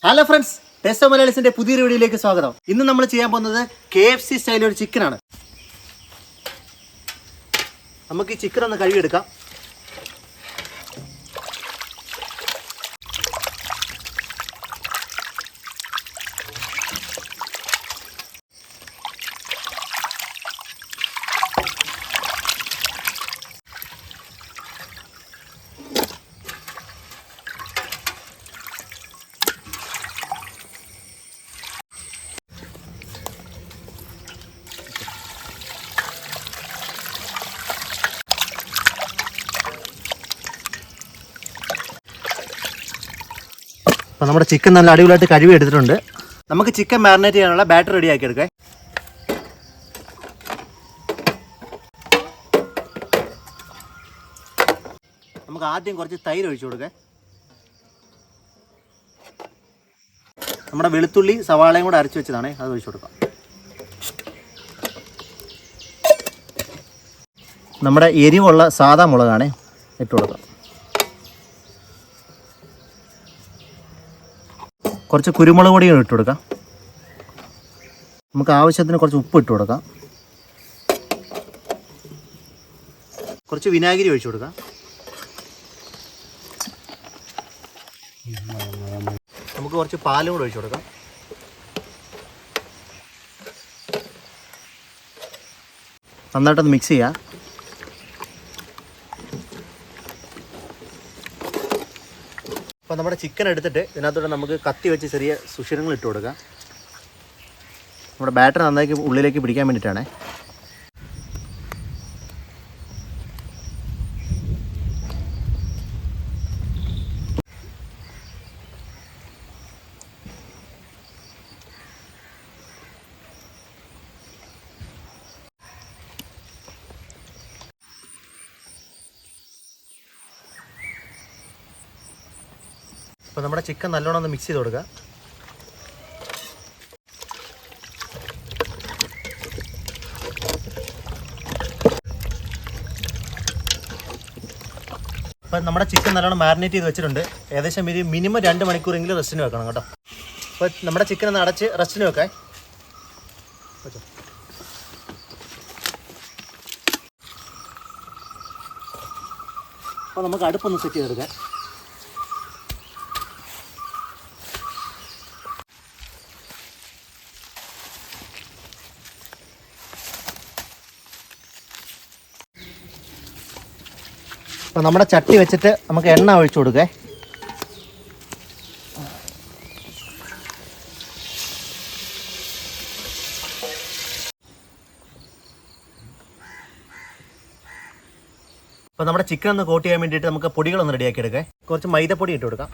Hello friends, ടെസ്റ്റോ മലയാളീസിന്റെ പുതിയൊരു വീഡിയോയിലേക്ക് സ്വാഗതം. ഇന്ന് നമ്മൾ ചെയ്യാൻ പോകുന്നത് KFC സ്റ്റൈൽ ഒരു ചിക്കനാണ്. നമുക്ക് ഈ ചിക്കൻ ഒന്ന് കഴുകിയെടുക്കാം. അപ്പോൾ നമ്മുടെ ചിക്കൻ നല്ല അടിപൊളിയായിട്ട് കഴുകി എടുത്തിട്ടുണ്ട്. നമുക്ക് ചിക്കൻ മാരിനേറ്റ് ചെയ്യാനുള്ള ബാറ്റർ റെഡി ആക്കി എടുക്കാം. നമുക്ക് ആദ്യം കുറച്ച് തൈര് ഒഴിച്ചു കൊടുക്കാം. നമ്മുടെ വെളുത്തുള്ളി സവാളയും കൂടെ അരച്ച് വെച്ചതാണ്, അത് ഒഴിച്ചു കൊടുക്കാം. നമ്മുടെ എരിവുള്ള സാദാ മുളകാണ് ഇട്ട് കൊടുക്കാം. കുറച്ച് കുരുമുളക് പൊടിയും ഇട്ട് കൊടുക്കാം. നമുക്ക് ആവശ്യത്തിന് കുറച്ച് ഉപ്പ് ഇട്ട് കൊടുക്കാം. കുറച്ച് വിനാഗിരി ഒഴിച്ചു കൊടുക്കാം. നമുക്ക് കുറച്ച് പാലും കൂടെ ഒഴിച്ചു കൊടുക്കാം. നന്നായിട്ടൊന്ന് മിക്സ് ചെയ്യാം. അപ്പോൾ നമ്മുടെ ചിക്കൻ എടുത്തിട്ട് ഇതിനകത്തോടെ നമുക്ക് കത്തി വെച്ച് ചെറിയ സുഷിരങ്ങൾ ഇട്ട് കൊടുക്കാം. നമ്മുടെ ബാറ്റർ നന്നായി ഉള്ളിലേക്ക് പിടിക്കാൻ വേണ്ടിയിട്ടാണ്. അപ്പോൾ നമ്മുടെ ചിക്കൻ നല്ലോണം ഒന്ന് മിക്സ് ചെയ്ത് കൊടുക്കുക. അപ്പം നമ്മുടെ ചിക്കൻ നല്ലോണം മാരിനേറ്റ് ചെയ്ത് വെച്ചിട്ടുണ്ട്. ഏകദേശം ഒരു മിനിമം 2 മണിക്കൂറെങ്കിലും റെസ്റ്റിന് വെക്കണം കേട്ടോ. അപ്പോൾ നമ്മുടെ ചിക്കൻ ഒന്ന് അടച്ച് റെസ്റ്റിന് വെക്കാം. അപ്പോൾ നമുക്ക് അടുപ്പൊന്ന് സെറ്റ് ചെയ്തെടുക്കാം. അപ്പോൾ നമ്മുടെ ചട്ടി വെച്ചിട്ട് നമുക്ക് എണ്ണ ഒഴിച്ചു കൊടുക്കേ. അപ്പോൾ നമ്മുടെ ചിക്കൻ ഒന്ന് കോട്ട് ചെയ്യാൻ വേണ്ടിയിട്ട് നമുക്ക് പൊടികളൊന്ന് റെഡിയാക്കി എടുക്കാം. കുറച്ച് മൈദപ്പൊടി ഇട്ട് കൊടുക്കാം.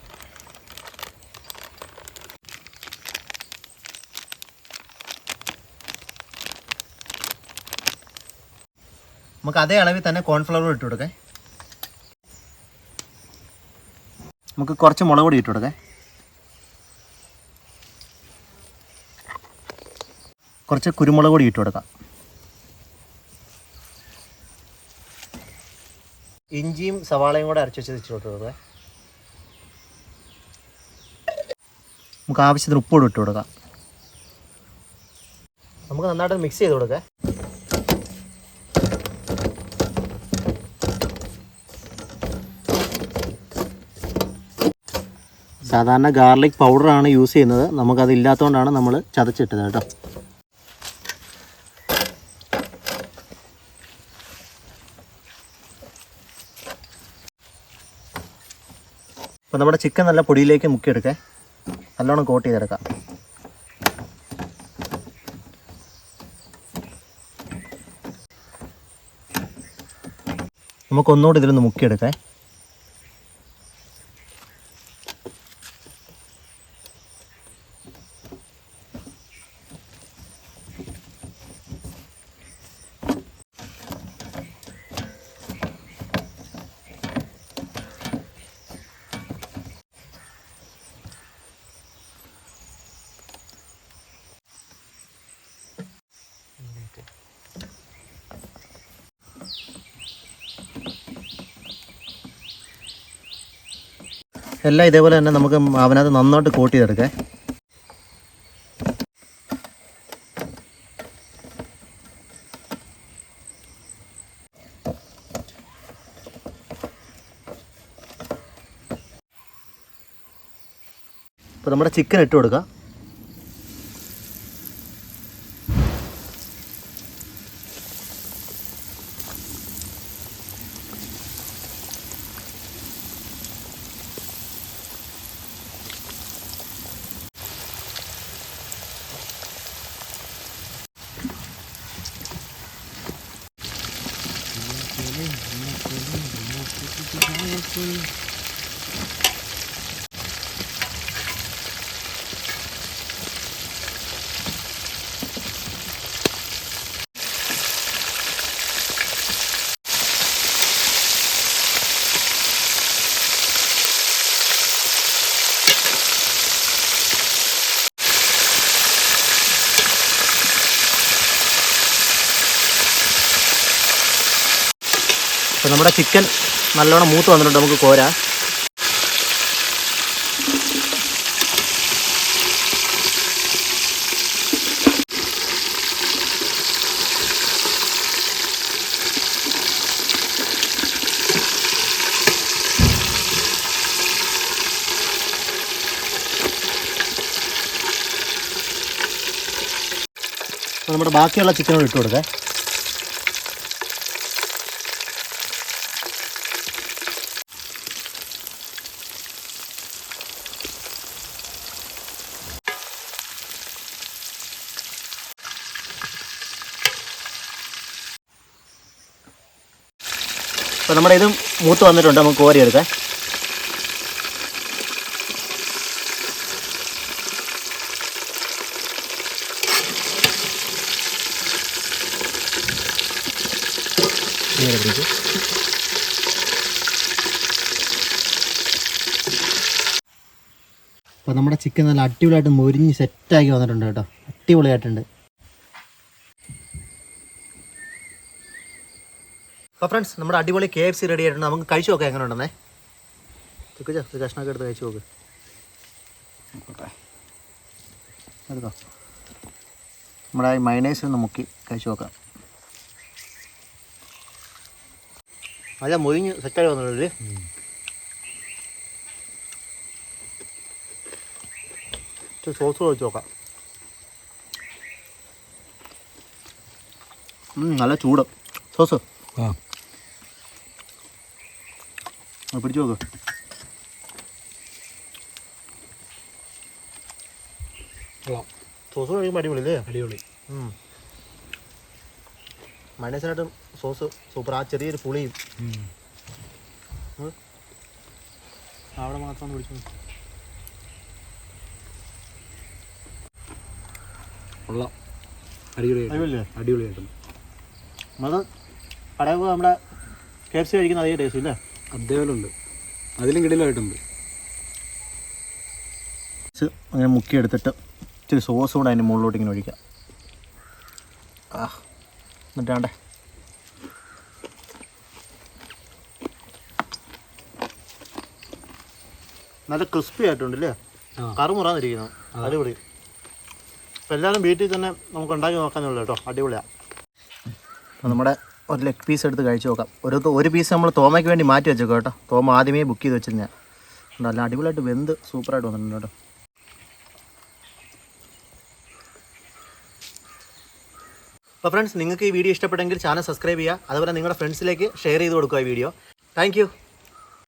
നമുക്ക് അതേ അളവിൽ തന്നെ കോൺഫ്ലവർ ഇട്ട് കൊടുക്കാം. നമുക്ക് കുറച്ച് മുളക് പൊടി ഇട്ട് കൊടുക്കാം. കുറച്ച് കുരുമുളക് പൊടി ഇട്ട് കൊടുക്കാം. ഇഞ്ചിയും സവാളയും കൂടെ അരച്ച് വെച്ച് ഇട്ട് കൊടുക്കുക. നമുക്ക് ആവശ്യത്തിന് ഉപ്പോട് ഇട്ട് കൊടുക്കാം. നമുക്ക് നന്നായിട്ട് മിക്സ് ചെയ്ത് കൊടുക്കാം. സാധാരണ ഗാർലിക് പൗഡറാണ് യൂസ് ചെയ്യുന്നത്. നമുക്കത് ഇല്ലാത്തതുകൊണ്ടാണ് നമ്മൾ ചതച്ചിട്ടത് കേട്ടോ. അപ്പോൾ നമ്മുടെ ചിക്കൻ നല്ല പൊടിയിലേക്ക് മുക്കിയെടുക്കാം. നല്ലോണം കോട്ട് ചെയ്തെടുക്കാം. നമുക്കൊന്നുകൂടി ഇതിലൊന്ന് മുക്കിയെടുക്കാം. എല്ലാം ഇതേപോലെ തന്നെ നമുക്ക് അവനകത്ത് നന്നായിട്ട് കോട്ട് ചെയ്തെടുക്കാം. അപ്പോൾ നമ്മുടെ ചിക്കൻ ഇട്ട് കൊടുക്കുക. അപ്പോൾ നമ്മുടെ ചിക്കൻ നല്ലോണം മൂത്ത് വന്നിട്ടുണ്ട്. നമുക്ക് കോരാം. അപ്പോൾ നമ്മുടെ ബാക്കിയുള്ള ചിക്കനോട് ഇട്ട് കൊടുക്കാം. അപ്പോൾ നമ്മുടെ ഇതും മൂത്ത് വന്നിട്ടുണ്ട്. നമുക്ക് കോരിയെടുക്കാം. അപ്പോൾ നമ്മുടെ ചിക്കൻ നല്ല അടിപൊളിയായിട്ട് മൊരിഞ്ഞ് സെറ്റാക്കി വന്നിട്ടുണ്ട് കേട്ടോ. അടിപൊളിയായിട്ടുണ്ട്. അപ്പോൾ ഫ്രണ്ട്സ്, നമ്മുടെ അടിപൊളി KFC റെഡി ആയിട്ടുണ്ട്. നമുക്ക് കഴിച്ചു നോക്കാം എങ്ങനെ ഉണ്ടെന്നേ. കഷ്ണമൊക്കെ എടുത്ത് കഴിച്ചു നോക്ക്. എടുത്തോ. നമ്മുടെ ഈ മയണൈസിൽ നിന്ന് മുക്കി കഴിച്ചു നോക്കാം. അല്ല, മൊരിഞ്ഞ് സെറ്റായി വന്നിട്ടില്ലേ. സോസ് ഒഴിച്ച് നോക്കാം. നല്ല ചൂട് സോസ്. പിടിച്ചു നോക്ക്. സോസ് കഴിയുമ്പോൾ അടിപൊളിയല്ലേ. അടിപൊളി. മൈനസിനായിട്ടും സോസ് സൂപ്പർ. ആ ചെറിയൊരു പുളിയും അവിടെ മാത്രം പിടിച്ചു. കൊള്ളാം. അടിപൊളിയായില്ലേ. അടിപൊളിയായിട്ടുണ്ട്. നമ്മൾ കടയിൽ പോയി നമ്മുടെ KFC കഴിക്കുന്ന അതേ ടേസ്റ്റ് ഇല്ലേ. അതേപോലെ ഉണ്ട്. അതിലും കിടിലായിട്ടുണ്ട്. അങ്ങനെ മുക്കിയെടുത്തിട്ട് ഇച്ചിരി സോസ് കൂടെ അതിൻ്റെ മുകളിലോട്ട് ഇങ്ങനെ ഒഴിക്കാം. എന്നിട്ടാണ്ടേ നല്ല ക്രിസ്പി ആയിട്ടുണ്ടല്ലേ. കറുമുറാന്നിരിക്കുന്നു. അടിപൊളി. അപ്പോൾ എല്ലാവരും വീട്ടിൽ തന്നെ നമുക്ക് ഉണ്ടാക്കി നോക്കാനുള്ളൂ കേട്ടോ. അടിപൊളിയാണ്. അപ്പോൾ നമ്മുടെ ഒരു ലെഗ് പീസ് എടുത്ത് കഴിച്ച് നോക്കാം. ഒരു പീസ് നമ്മൾ തോമയ്ക്ക് വേണ്ടി മാറ്റി വെച്ചേക്കോ കേട്ടോ. തോമ ആദ്യമേ ബുക്ക് ചെയ്ത് വെച്ചിരുന്ന നല്ല അടിപൊളിയായിട്ട് വെന്ത് സൂപ്പറായിട്ട് വന്നിട്ടുണ്ട് കേട്ടോ. അപ്പോൾ ഫ്രണ്ട്സ്, നിങ്ങൾക്ക് ഈ വീഡിയോ ഇഷ്ടപ്പെട്ടെങ്കിൽ ചാനൽ സബ്സ്ക്രൈബ് ചെയ്യുക. അതുപോലെ നിങ്ങളുടെ ഫ്രണ്ട്സിലേക്ക് ഷെയർ ചെയ്ത് കൊടുക്കുക ഈ വീഡിയോ. താങ്ക്